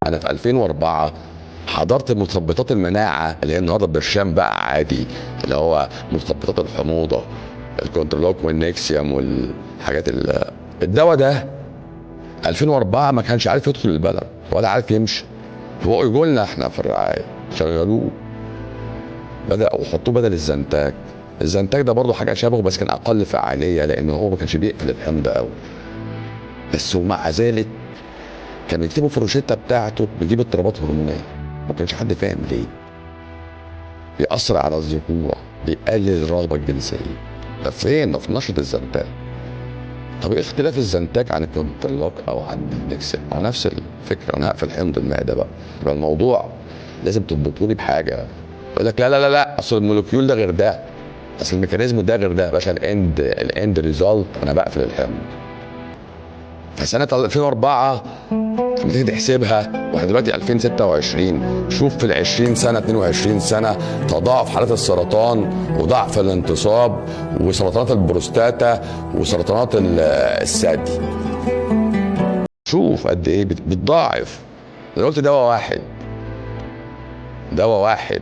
انا في 2004 حضرت مثبطات المناعه اللي هي النهارده برشام بقى عادي، اللي هو مثبطات الحموضه، الكونترلوك والنيكسيوم والحاجات الدواء ده 2004 ما كانش عارف يدخل البلد ولا عارف يمشي. هو يقول لنا احنا في الرعايه شغلوه، بدأوا يحطوه بدل الزنتاج. الزنتاج ده برضه حاجه شبهه بس كان اقل فعاليه لان هو ما كانش بيقفل الحمض قوي. بس ومع ذلك كانوا يكتبوا في الروشته بتاعته بيجيب اضطرابات هرمونيه، ما كانش حد فاهم ليه. بيأثر على الذكوره، بيقلل الرغبه الجنسيه. ده فين؟ ده في نشره الزنتاج. طب ايه اختلاف الزنتاج عن الكونترلوك او عن النكسل؟ هو نفس الفكره، انا هقفل حمض المعده بقى. يبقى الموضوع لازم تربطوا لي بحاجه. يقول لك لا لا لا لا، اصل المولكيول ده غير ده، اصل الميكانيزم ده غير ده. باشا الاند ريزلت انا بقفل الحمض. فسنه 2004 لما تيجي تحسبها واحنا دلوقتي 2026، شوف في ال 20 سنه 22 سنه تضاعف حالات السرطان وضعف الانتصاب وسرطانات البروستاتا وسرطانات الثدي. شوف قد ايه بتضاعف. انا قلت دواء واحد، دواء واحد.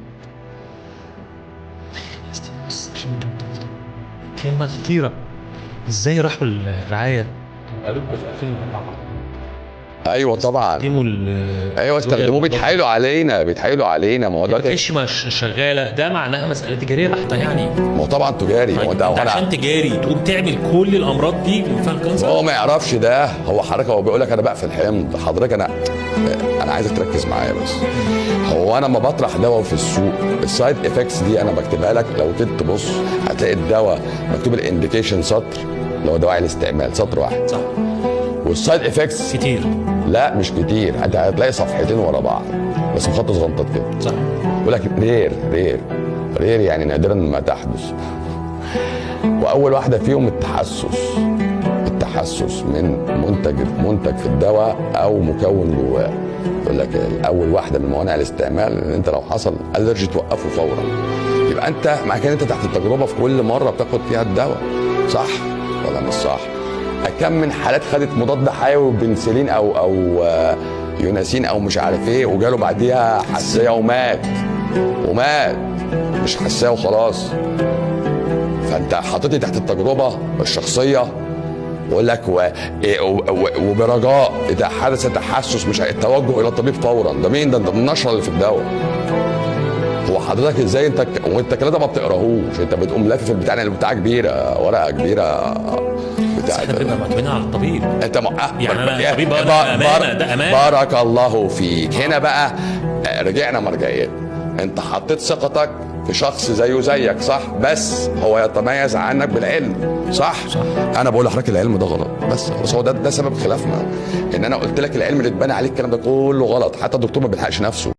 كلمة خطيرة. ازاي راحوا الرعاية قالوا في 2004 ايوه طبعا، استخدموا ايوه استخدموه، بيتحايلوا علينا بيتحايلوا علينا. ما هو ما ده كانش شغالة، ده معناها مسألة تجارية بحتة يعني. ما هو طبعا تجاري. ما هو انت ده عشان تجاري تقوم تعمل كل الامراض دي من فيها الكانسر. هو ما يعرفش ده. هو حضرتك هو بيقول لك انا بقفل حمض. حضرتك انا عايزك تركز معايا بس. هو انا لما بطرح دواء في السوق السايد افكتس دي انا بكتبها لك. لو جيت تبص هتلاقي الدواء مكتوب الانديكيشن سطر اللي هو دواعي الاستعمال سطر واحد صح. والسايد افكتس كتير. لا مش كتير، انت هتلاقي صفحتين ورا بعض بس مخطط غلطات كده. صح. يقول لك رير يعني نادرا ما تحدث. واول واحده فيهم التحسس من منتج في الدواء او مكون جواه. يقول لك اول واحده من موانع الاستعمال ان انت لو حصل الرجي توقفه فورا. يبقى انت مع كده انت تحت التجربه في كل مره بتاخد فيها الدواء، صح ولا مش صح؟ كم من حالات خدت مضاد حيوي بنسلين او يوناسين او مش عارف ايه وجاله بعديها حساسيه ومات مش حساسيه وخلاص. فانت حاططني تحت التجربه الشخصيه بقول لك وبرجاء اذا حدث تحسس مش التوجه الى الطبيب فورا. ده مين ده؟ ده النشره اللي في الدواء. هو حضرتك ازاي وانت كده ما بتقراهوش؟ انت بتقوم لافف البتاع اللي بتاع كبيره ورقه كبيره بتاع. احنا بنبقى معتمدين على الطبيب. انت يعني انا الطبيب ده امانه، ده امانه. بارك الله فيك. هنا بقى رجعنا مرجعيات. انت حطيت ثقتك في شخص زيه زيك، صح؟ بس هو يتميز عنك بالعلم، صح؟ انا بقول لحضرتك العلم ده غلط بس هو ده سبب خلافنا. ان انا قلت لك العلم اللي اتبنى عليه الكلام ده كله غلط. حتى الدكتور ما بيلحقش نفسه.